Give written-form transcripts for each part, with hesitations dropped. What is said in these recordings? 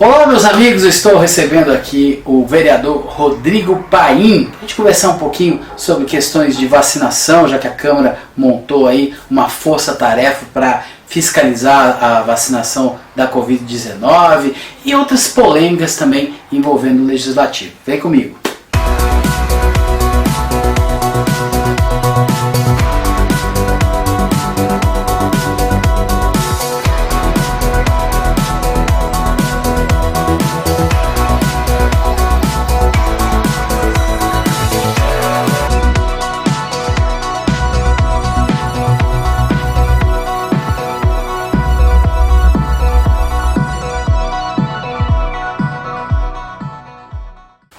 Olá, meus amigos, eu estou recebendo aqui o vereador Rodrigo Paim para a gente conversar um pouquinho sobre questões de vacinação, já que a Câmara montou aí uma força-tarefa para fiscalizar a vacinação da Covid-19 e outras polêmicas também envolvendo o Legislativo. Vem comigo.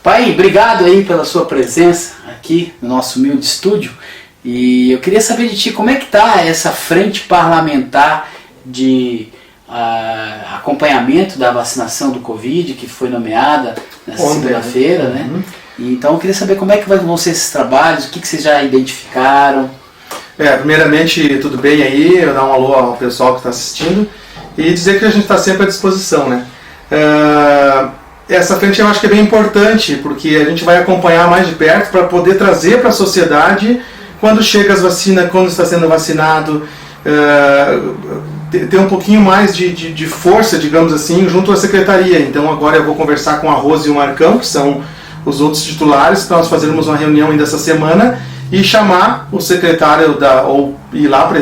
Pai, obrigado aí pela sua presença aqui no nosso humilde estúdio. E eu queria saber de ti como é que está essa frente parlamentar de acompanhamento da vacinação do Covid, que foi nomeada nessa segunda-feira, né? Então eu queria saber como é que vão ser esses trabalhos, o que vocês já identificaram. Primeiramente, tudo bem aí? Eu dar um alô ao pessoal que está assistindo e dizer que a gente está sempre à disposição, né? Essa frente eu acho que é bem importante, porque a gente vai acompanhar mais de perto para poder trazer para a sociedade quando chega as vacinas, quando está sendo vacinado, ter um pouquinho mais de força, digamos assim, junto à Secretaria. Então agora eu vou conversar com a Rose e o Marcão, que são os outros titulares, para nós fazermos uma reunião ainda essa semana e chamar o secretário, ou ir lá para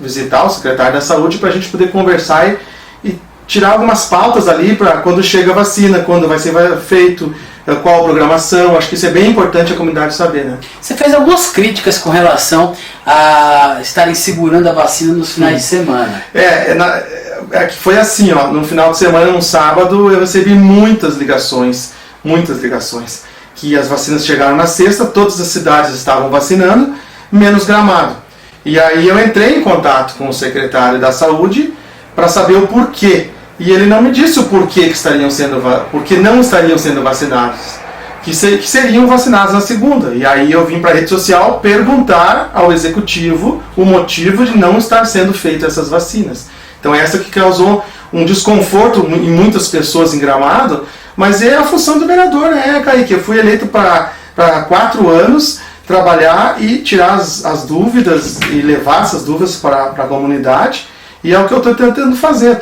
visitar o secretário da Saúde para a gente poder conversar e tirar algumas pautas ali para quando chega a vacina, quando vai ser feito, qual a programação. Acho que isso é bem importante a comunidade saber, né? Você fez algumas críticas com relação a estarem segurando a vacina nos finais de semana. Que foi assim, ó, no final de semana, no sábado, eu recebi muitas ligações, que as vacinas chegaram na sexta, todas as cidades estavam vacinando, menos Gramado. E aí eu entrei em contato com o secretário da Saúde para saber o porquê. E ele não me disse o porquê porque não estariam sendo vacinados, que seriam vacinados na segunda. E aí eu vim para a rede social perguntar ao executivo o motivo de não estar sendo feitas essas vacinas. Então essa que causou um desconforto em muitas pessoas em Gramado, mas é a função do vereador, né, Kaique? Eu fui eleito para 4 anos trabalhar e tirar as dúvidas e levar essas dúvidas para a comunidade, e é o que eu estou tentando fazer.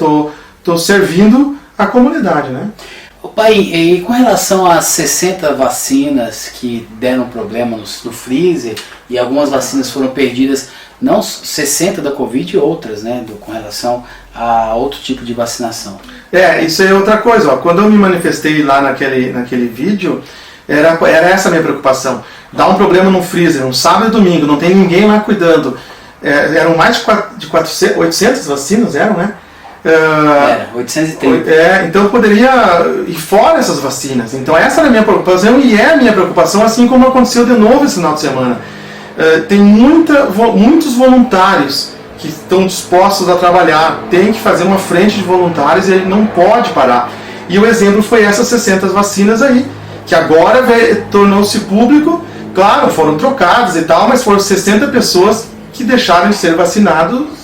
Estou servindo a comunidade, né? Pai, e com relação às 60 vacinas que deram problema no freezer, e algumas vacinas foram perdidas, não 60 da Covid e outras, né, com relação a outro tipo de vacinação. Isso é outra coisa. Ó. Quando eu me manifestei lá naquele vídeo, era essa a minha preocupação. Dá um problema no freezer, um sábado e domingo, não tem ninguém lá cuidando. Eram mais de 800 vacinas, né? 830. Então eu poderia ir fora essas vacinas. Então essa era a minha preocupação e é a minha preocupação, assim como aconteceu de novo esse final de semana. Tem muitos voluntários que estão dispostos a trabalhar, tem que fazer uma frente de voluntários e ele não pode parar. E o exemplo foi essas 60 vacinas aí, que agora tornou-se público. Claro, foram trocadas e tal, mas foram 60 pessoas que deixaram de ser vacinados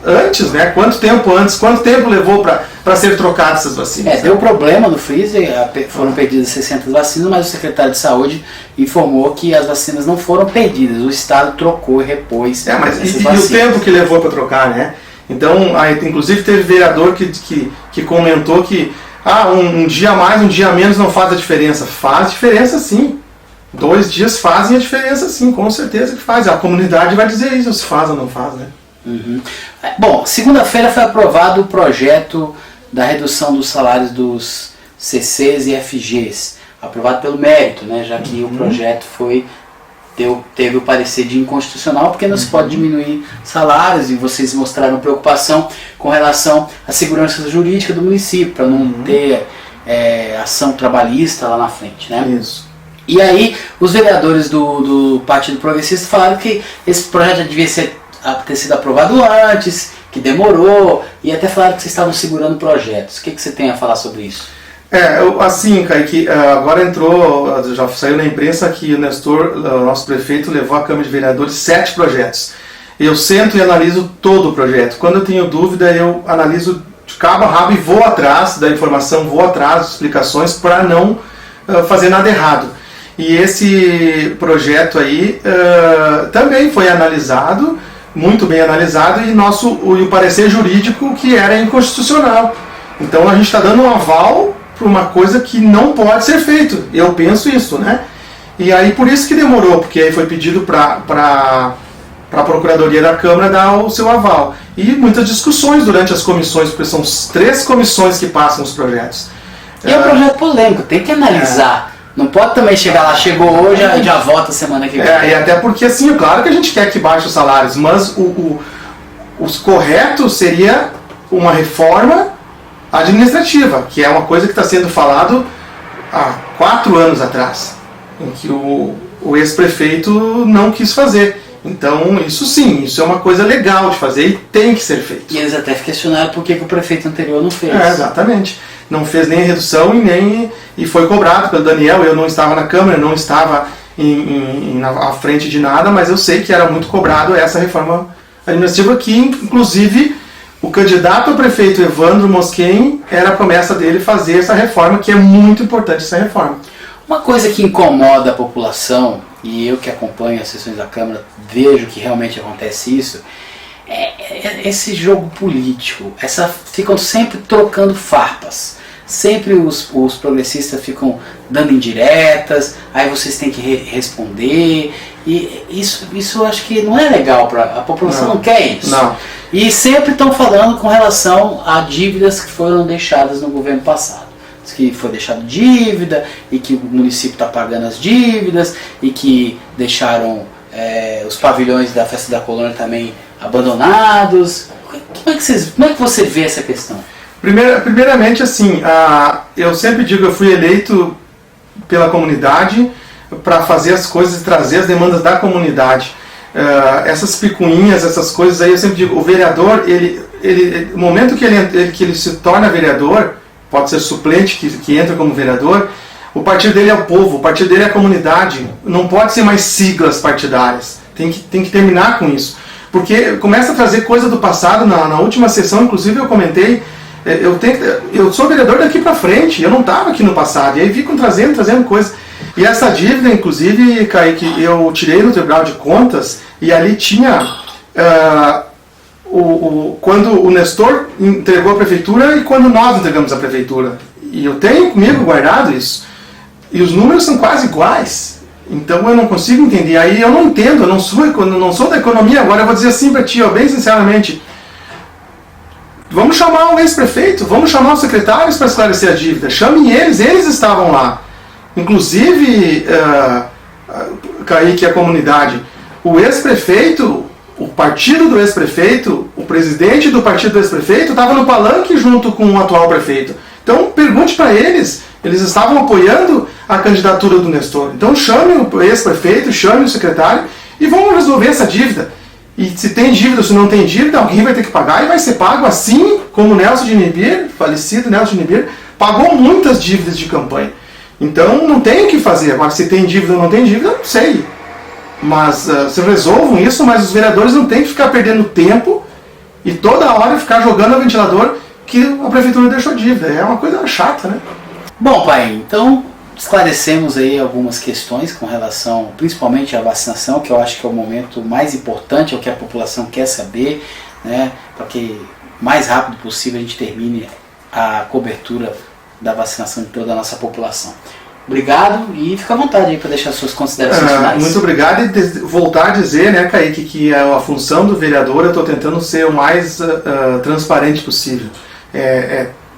antes, né? Quanto tempo levou para ser trocadas essas vacinas? Deu problema no freezer, foram perdidas 60 vacinas, mas o secretário de Saúde informou que as vacinas não foram perdidas, o Estado trocou e repôs mas essas vacinas. E o tempo que levou para trocar, né? Então, inclusive teve vereador que comentou que um dia a mais, um dia a menos não faz a diferença. Faz diferença sim. 2 dias fazem a diferença sim, com certeza que faz. A comunidade vai dizer isso, se faz ou não faz, né? Bom, segunda-feira foi aprovado o projeto da redução dos salários dos CCs e FGs, aprovado pelo mérito, né, já que o projeto teve o parecer de inconstitucional, porque não se pode diminuir salários, e vocês mostraram preocupação com relação à segurança jurídica do município, para não ter ação trabalhista lá na frente, né? Isso. E aí os vereadores do Partido Progressista falaram que esse projeto já devia ter sido aprovado antes, que demorou, e até falaram que vocês estavam segurando projetos. O que você tem a falar sobre isso? Assim, Kaique, agora já saiu na imprensa que o Nestor, o nosso prefeito, levou à Câmara de Vereadores 7 projetos. Eu sento e analiso todo o projeto. Quando eu tenho dúvida, eu analiso de cabo a rabo e vou atrás da informação, vou atrás das explicações para não fazer nada errado. E esse projeto aí também foi analisado, muito bem analisado, e o parecer jurídico que era inconstitucional. Então a gente está dando um aval para uma coisa que não pode ser feito. Eu penso isso, né? E aí por isso que demorou, porque aí foi pedido para a Procuradoria da Câmara dar o seu aval. E muitas discussões durante as comissões, porque são 3 comissões que passam os projetos. E é um projeto polêmico, tem que analisar. Não pode também chegar lá, chegou hoje e já vota semana que vem. E até porque, assim, claro que a gente quer que baixe os salários, mas o correto seria uma reforma administrativa, que é uma coisa que está sendo falado há 4 anos atrás, em que o ex-prefeito não quis fazer. Então, isso sim, isso é uma coisa legal de fazer e tem que ser feito. E eles até questionaram por que o prefeito anterior não fez. Exatamente. Não fez nem a redução e foi cobrado pelo Daniel. Eu não estava na Câmara, não estava à frente de nada, mas eu sei que era muito cobrado essa reforma administrativa, que inclusive o candidato a prefeito Evandro Mosquen, era a promessa dele fazer essa reforma, que é muito importante essa reforma. Uma coisa que incomoda a população, e eu que acompanho as sessões da Câmara, vejo que realmente acontece isso, é esse jogo político. Ficam sempre trocando farpas. Sempre os progressistas ficam dando indiretas, aí vocês têm que responder. E isso eu acho que não é legal, a população não quer isso. Não. E sempre estão falando com relação a dívidas que foram deixadas no governo passado. Que foi deixado dívida e que o município está pagando as dívidas e que deixaram os pavilhões da Festa da Colônia também abandonados. Como é que você vê essa questão? Primeiramente, assim, eu sempre digo, eu fui eleito pela comunidade para fazer as coisas e trazer as demandas da comunidade. Essas picuinhas, essas coisas aí, eu sempre digo, o vereador, no momento que ele se torna vereador, pode ser suplente que entra como vereador, o partido dele é o povo, o partido dele é a comunidade, não pode ser mais siglas partidárias, tem que terminar com isso, porque começa a trazer coisa do passado. Na última sessão, inclusive, eu comentei, eu sou vereador daqui para frente, eu não estava aqui no passado, e aí ficam trazendo coisa. E essa dívida, inclusive, Kaique, eu tirei no Tribunal de Contas, e ali tinha... quando o Nestor entregou a prefeitura e quando nós entregamos a prefeitura. E eu tenho comigo guardado isso. E os números são quase iguais. Então eu não consigo entender. Aí eu não entendo, eu não sou da economia. Agora eu vou dizer assim para ti, bem sinceramente. Vamos chamar o ex-prefeito, vamos chamar os secretários para esclarecer a dívida. Chamem eles estavam lá. Inclusive, Kaique, a comunidade. O ex-prefeito... O partido do ex-prefeito, o presidente do partido do ex-prefeito estava no palanque junto com o atual prefeito. Então pergunte para eles estavam apoiando a candidatura do Nestor. Então chame o ex-prefeito, chame o secretário e vamos resolver essa dívida. E se tem dívida ou se não tem dívida, alguém vai ter que pagar e vai ser pago, assim como o Nelson de Nibir, falecido Nelson de Nibir, pagou muitas dívidas de campanha. Então não tem o que fazer. Agora, se tem dívida ou não tem dívida, eu não sei. Mas se resolvam isso, mas os vereadores não têm que ficar perdendo tempo e toda hora ficar jogando no ventilador que a prefeitura deixou dívida. É uma coisa chata, né? Bom, pai, então esclarecemos aí algumas questões com relação principalmente à vacinação, que eu acho que é o momento mais importante, é o que a população quer saber, né? Para que o mais rápido possível a gente termine a cobertura da vacinação de toda a nossa população. Obrigado e fica à vontade aí para deixar suas considerações finais. Muito obrigado e voltar a dizer, né, Kaique, que a função do vereador eu estou tentando ser o mais transparente possível.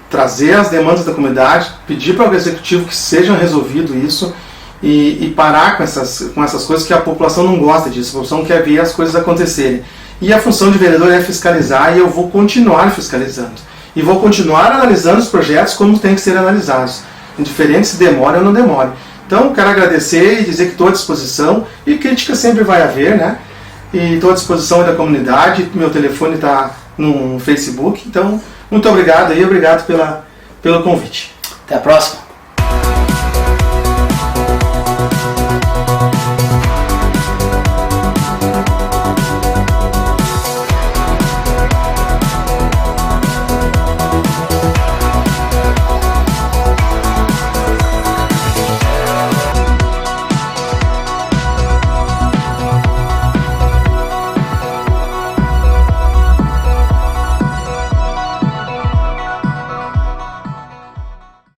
Trazer as demandas da comunidade, pedir para o executivo que seja resolvido isso e parar com essas coisas que a população não gosta disso, a população quer ver as coisas acontecerem. E a função de vereador é fiscalizar e eu vou continuar fiscalizando. E vou continuar analisando os projetos como tem que ser analisados. Indiferente se demora ou não demore. Então, quero agradecer e dizer que estou à disposição, e crítica sempre vai haver, né? E estou à disposição da comunidade, meu telefone está no Facebook, então, muito obrigado e obrigado pelo convite. Até a próxima.